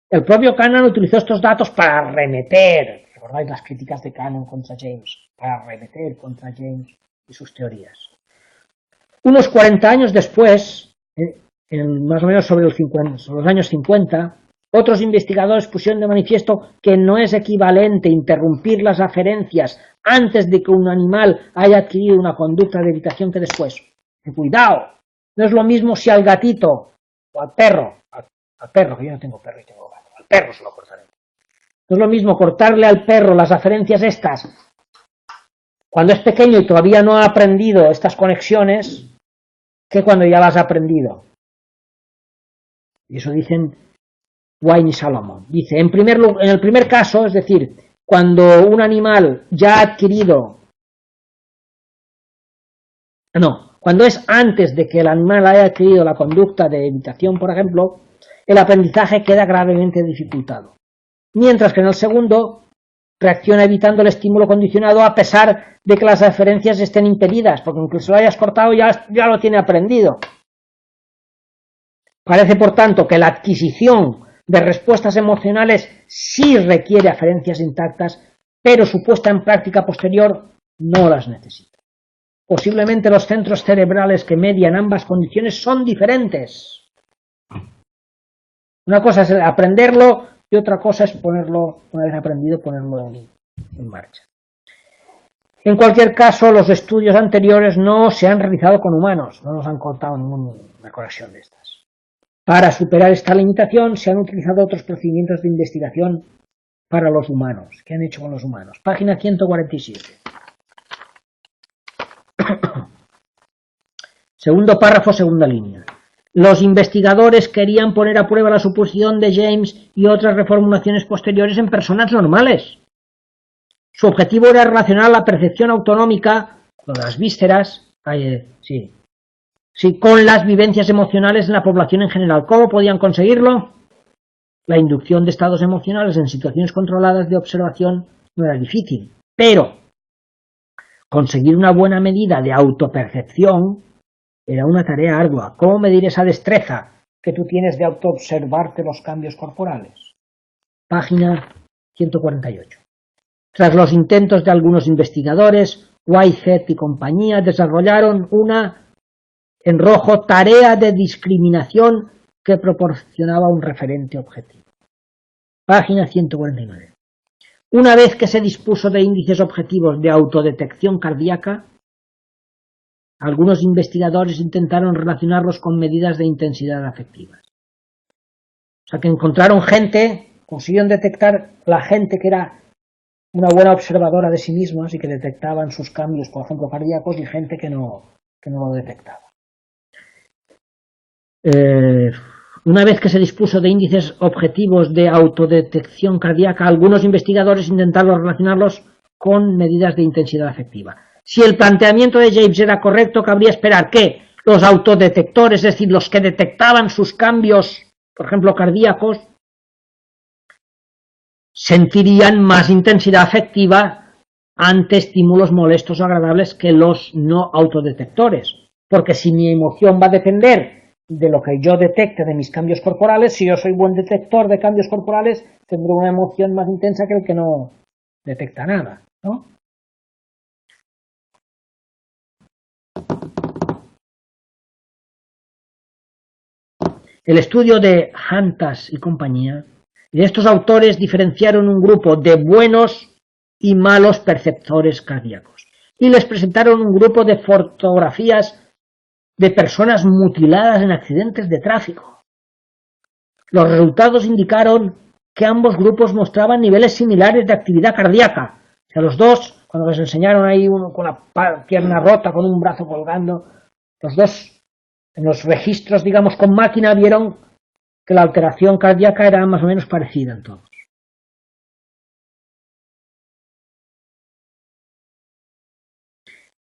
El propio Cannon utilizó estos datos para arremeter, ¿recordáis las críticas de Cannon contra James? Para arremeter contra James y sus teorías. Unos 40 años después, más o menos sobre los años 50, otros investigadores pusieron de manifiesto que no es equivalente interrumpir las aferencias antes de que un animal haya adquirido una conducta de evitación que después. Cuidado, no es lo mismo si al gatito o al perro, que yo no tengo perro y tengo gato, al perro se lo cortaré. No es lo mismo cortarle al perro las aferencias estas cuando es pequeño y todavía no ha aprendido estas conexiones que cuando ya las ha aprendido. Y eso dicen Wayne y Salomon. Dice, en el primer caso, es decir, cuando un animal ya ha adquirido, cuando es antes de que el animal haya adquirido la conducta de evitación, por ejemplo, el aprendizaje queda gravemente dificultado. Mientras que en el segundo, reacciona evitando el estímulo condicionado a pesar de que las aferencias estén impedidas, porque incluso lo hayas cortado ya lo tiene aprendido. Parece, por tanto, que la adquisición de respuestas emocionales sí requiere aferencias intactas, pero su puesta en práctica posterior no las necesita. Posiblemente los centros cerebrales que median ambas condiciones son diferentes. Una cosa es aprenderlo y otra cosa es ponerlo, una vez aprendido, ponerlo en marcha. En cualquier caso, los estudios anteriores no se han realizado con humanos, no nos han contado ninguna conexión de estas. Para superar esta limitación se han utilizado otros procedimientos de investigación para los humanos. ¿Qué han hecho con los humanos? Página 147. Segundo párrafo, segunda línea. Los investigadores querían poner a prueba la suposición de James y otras reformulaciones posteriores en personas normales. Su objetivo era relacionar la percepción autonómica con las vísceras, con las vivencias emocionales en la población en general. ¿Cómo podían conseguirlo? La inducción de estados emocionales en situaciones controladas de observación no era difícil, pero conseguir una buena medida de autopercepción era una tarea ardua. ¿Cómo medir esa destreza que tú tienes de autoobservarte los cambios corporales? Página 148. Tras los intentos de algunos investigadores, Whitehead y compañía desarrollaron una, en rojo, tarea de discriminación que proporcionaba un referente objetivo. Página 149. Una vez que se dispuso de índices objetivos de autodetección cardíaca, algunos investigadores intentaron relacionarlos con medidas de intensidad afectivas. O sea que encontraron gente, consiguieron detectar la gente que era una buena observadora de sí mismos y que detectaban sus cambios, por ejemplo, cardíacos, y gente que no lo detectaba. Una vez que se dispuso de índices objetivos de autodetección cardíaca, algunos investigadores intentaron relacionarlos con medidas de intensidad afectiva. Si el planteamiento de James era correcto, cabría esperar que los autodetectores, es decir, los que detectaban sus cambios, por ejemplo, cardíacos, sentirían más intensidad afectiva ante estímulos molestos o agradables que los no autodetectores. Porque si mi emoción va a depender de lo que yo detecte de mis cambios corporales, si yo soy buen detector de cambios corporales, tendré una emoción más intensa que el que no detecta nada, ¿no? El estudio de Hantas y compañía, de estos autores diferenciaron un grupo de buenos y malos perceptores cardíacos y les presentaron un grupo de fotografías de personas mutiladas en accidentes de tráfico. Los resultados indicaron que ambos grupos mostraban niveles similares de actividad cardíaca. O sea, los dos, cuando les enseñaron ahí uno con la pierna rota, con un brazo colgando, los dos en los registros, digamos, con máquina, vieron que la alteración cardíaca era más o menos parecida en todos.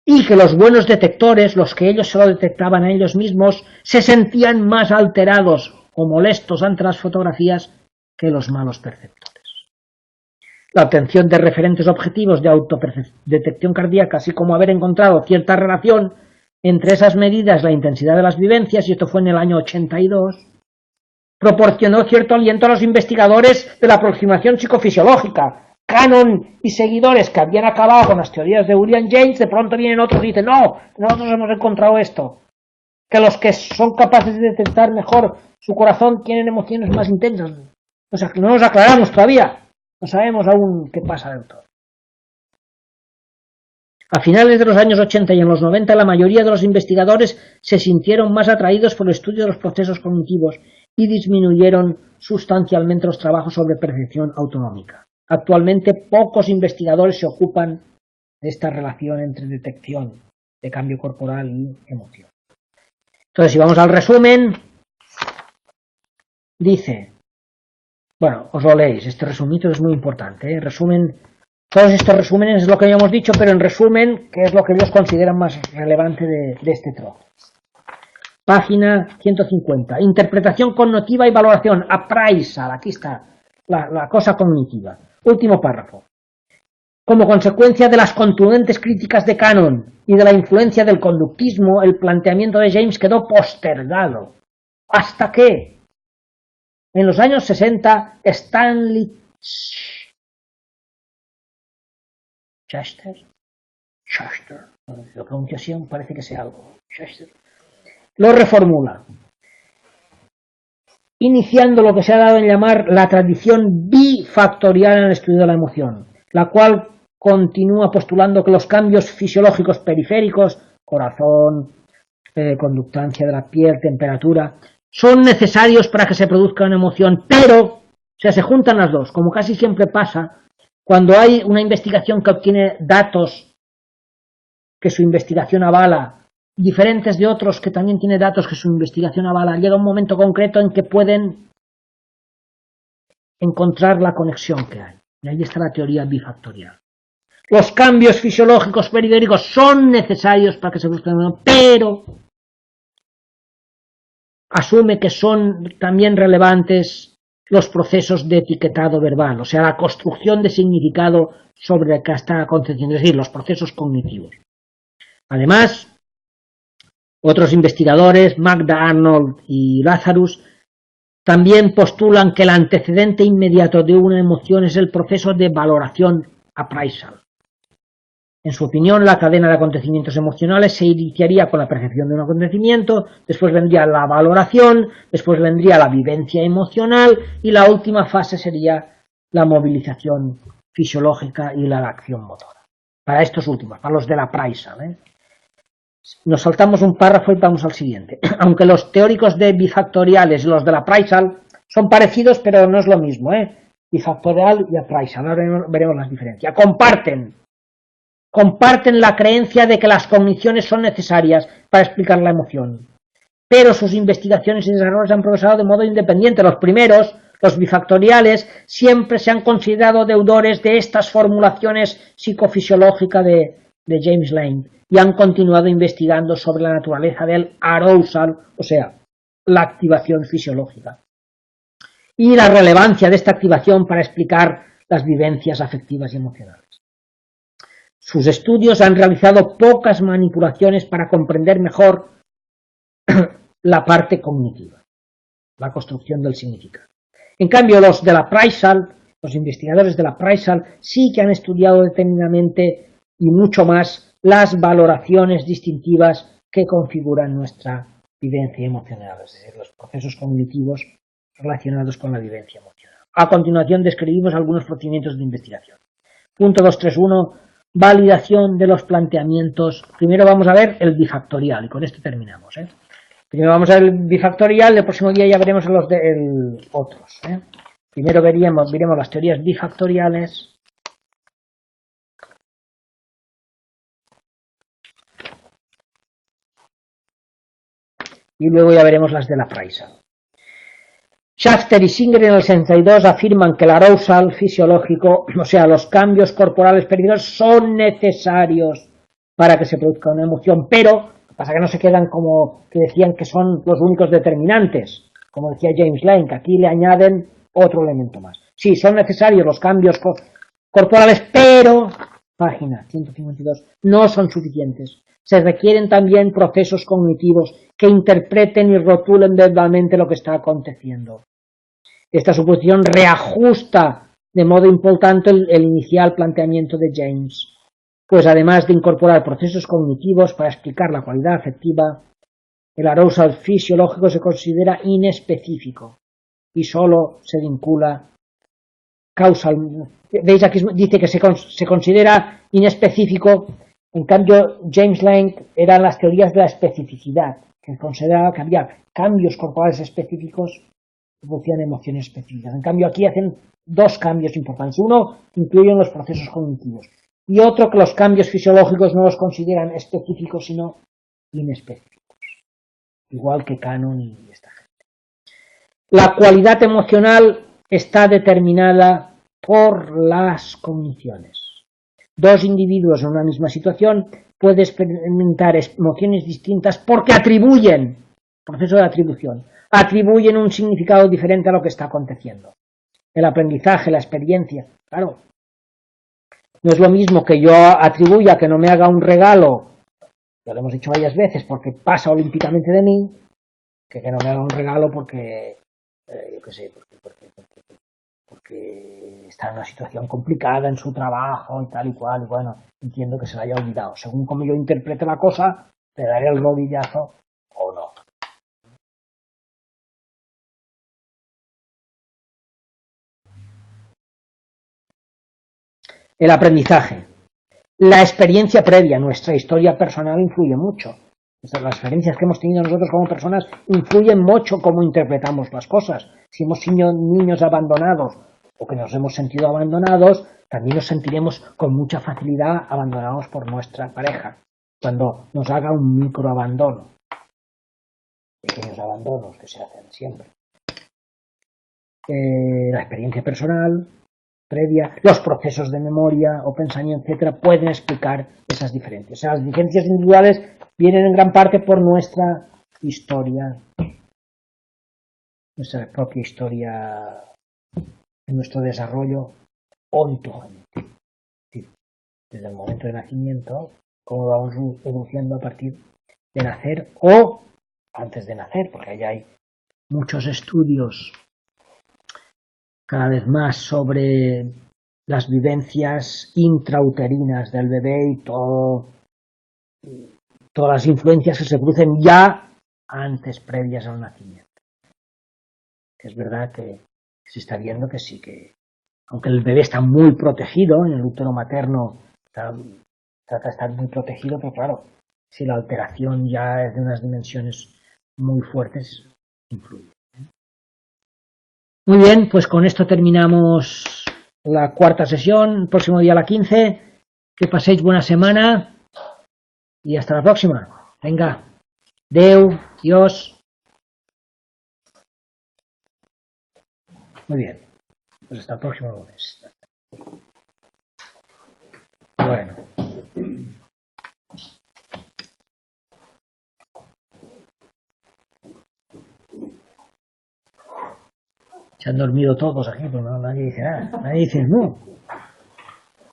y que los buenos detectores, los que ellos se lo detectaban a ellos mismos, se sentían más alterados o molestos ante las fotografías que los malos perceptores. La obtención de referentes objetivos de autodetección cardíaca, así como haber encontrado cierta relación entre esas medidas, la intensidad de las vivencias, y esto fue en el año 82, proporcionó cierto aliento a los investigadores de la aproximación psicofisiológica. Cannon y seguidores que habían acabado con las teorías de William James, de pronto vienen otros y dicen, no, nosotros hemos encontrado esto, que los que son capaces de detectar mejor su corazón tienen emociones más intensas. O sea, no nos aclaramos todavía, no sabemos aún qué pasa del todo. A finales de los años 80 y en los 90, la mayoría de los investigadores se sintieron más atraídos por el estudio de los procesos cognitivos y disminuyeron sustancialmente los trabajos sobre percepción autonómica. Actualmente, pocos investigadores se ocupan de esta relación entre detección de cambio corporal y emoción. Entonces, si vamos al resumen, dice, bueno, os lo leéis, este resumito es muy importante, ¿eh? Resumen, todos estos resúmenes es lo que habíamos dicho, pero en resumen, que es lo que ellos consideran más relevante de este trozo. Página 150. Interpretación cognitiva y valoración. Appraisal. Aquí está la cosa cognitiva. Último párrafo. Como consecuencia de las contundentes críticas de Cannon y de la influencia del conductismo, el planteamiento de James quedó postergado. Hasta que, en los años 60, Stanley Schachter, la pronunciación parece que sea algo, Schachter, lo reformula, iniciando lo que se ha dado en llamar la tradición bifactorial en el estudio de la emoción, la cual continúa postulando que los cambios fisiológicos periféricos, corazón, conductancia de la piel, temperatura, son necesarios para que se produzca una emoción, pero, o sea, se juntan las dos, como casi siempre pasa, cuando hay una investigación que obtiene datos que su investigación avala, diferentes de otros que también tiene datos que su investigación avala, llega un momento concreto en que pueden encontrar la conexión que hay. Y ahí está la teoría bifactorial. Los cambios fisiológicos periféricos son necesarios para que se produzca una emoción, pero asume que son también relevantes los procesos de etiquetado verbal, o sea, la construcción de significado sobre la que está aconteciendo, es decir, los procesos cognitivos. Además, otros investigadores, Magda Arnold y Lazarus, también postulan que el antecedente inmediato de una emoción es el proceso de valoración appraisal. En su opinión, la cadena de acontecimientos emocionales se iniciaría con la percepción de un acontecimiento, después vendría la valoración, después vendría la vivencia emocional y la última fase sería la movilización fisiológica y la acción motora. Para estos últimos, para los de la appraisal, ¿eh? Nos saltamos un párrafo y vamos al siguiente. Aunque los teóricos de bifactoriales y los de la appraisal son parecidos, pero no es lo mismo, ¿eh? Bifactorial y appraisal, ahora veremos las diferencias. Comparten la creencia de que las cogniciones son necesarias para explicar la emoción, pero sus investigaciones y desarrollos han progresado de modo independiente. Los primeros, los bifactoriales, siempre se han considerado deudores de estas formulaciones psicofisiológicas de James Lane y han continuado investigando sobre la naturaleza del arousal, o sea, la activación fisiológica, y la relevancia de esta activación para explicar las vivencias afectivas y emocionales. Sus estudios han realizado pocas manipulaciones para comprender mejor la parte cognitiva, la construcción del significado. En cambio, los de la appraisal, los investigadores de la appraisal, sí que han estudiado detenidamente y mucho más las valoraciones distintivas que configuran nuestra vivencia emocional, es decir, los procesos cognitivos relacionados con la vivencia emocional. A continuación describimos algunos procedimientos de investigación. Punto 231. Validación de los planteamientos. Primero vamos a ver el bifactorial y con esto terminamos, ¿eh? Primero vamos a ver el bifactorial, el próximo día ya veremos los de otros, ¿eh? Primero veremos las teorías bifactoriales. Y luego ya veremos las de la appraisal. Schachter y Singer en el 62 afirman que el arousal fisiológico, o sea, los cambios corporales periféricos, son necesarios para que se produzca una emoción, pero pasa que no se quedan como que decían que son los únicos determinantes, como decía James Lane, que aquí le añaden otro elemento más. Sí, son necesarios los cambios corporales, pero, página 152, no son suficientes. Se requieren también procesos cognitivos que interpreten y rotulen verbalmente lo que está aconteciendo. Esta suposición reajusta de modo importante el inicial planteamiento de James, pues además de incorporar procesos cognitivos para explicar la cualidad afectiva, el arousal fisiológico se considera inespecífico y solo se vincula causal. Veis aquí dice que se considera inespecífico, en cambio James Lang eran las teorías de la especificidad, que consideraba que había cambios corporales específicos que producían emociones específicas. En cambio aquí hacen dos cambios importantes. Uno, incluyen los procesos cognitivos, y otro, que los cambios fisiológicos no los consideran específicos sino inespecíficos, igual que Cannon y esta gente. La cualidad emocional está determinada por las cogniciones. Dos individuos en una misma situación pueden experimentar emociones distintas porque atribuyen, proceso de atribución, atribuyen un significado diferente a lo que está aconteciendo. El aprendizaje, la experiencia, claro. No es lo mismo que yo atribuya que no me haga un regalo, ya lo hemos dicho varias veces, porque pasa olímpicamente de mí, que no me haga un regalo porque, yo qué sé, porque está en una situación complicada en su trabajo y tal y cual, y bueno, entiendo que se lo haya olvidado. Según como yo interprete la cosa, le daré el rodillazo o no. El aprendizaje. La experiencia previa, nuestra historia personal influye mucho. Las experiencias que hemos tenido nosotros como personas influyen mucho cómo interpretamos las cosas. Si hemos sido niños abandonados o que nos hemos sentido abandonados, también nos sentiremos con mucha facilidad abandonados por nuestra pareja. Cuando nos haga un microabandono, pequeños abandonos que se hacen siempre. La experiencia personal previa, los procesos de memoria o pensamiento, etcétera, pueden explicar esas diferencias. O sea, las diferencias individuales vienen en gran parte por nuestra historia, nuestra propia historia, en nuestro desarrollo ontogénico. Desde el momento de nacimiento, cómo vamos evolucionando a partir de nacer o antes de nacer, porque ahí hay muchos estudios cada vez más sobre las vivencias intrauterinas del bebé y todas las influencias que se producen ya antes, previas al nacimiento. Es verdad que se está viendo que sí, que aunque el bebé está muy protegido, en el útero materno trata de estar muy protegido, pero claro, si la alteración ya es de unas dimensiones muy fuertes, influye. Muy bien, pues con esto terminamos la cuarta sesión, el próximo día la 15. Que paséis buena semana y hasta la próxima. Venga, Deu, Dios. Muy bien, pues hasta el próximo lunes. Bueno. Se han dormido todos aquí, pero no, nadie dice nada. Nadie dice no.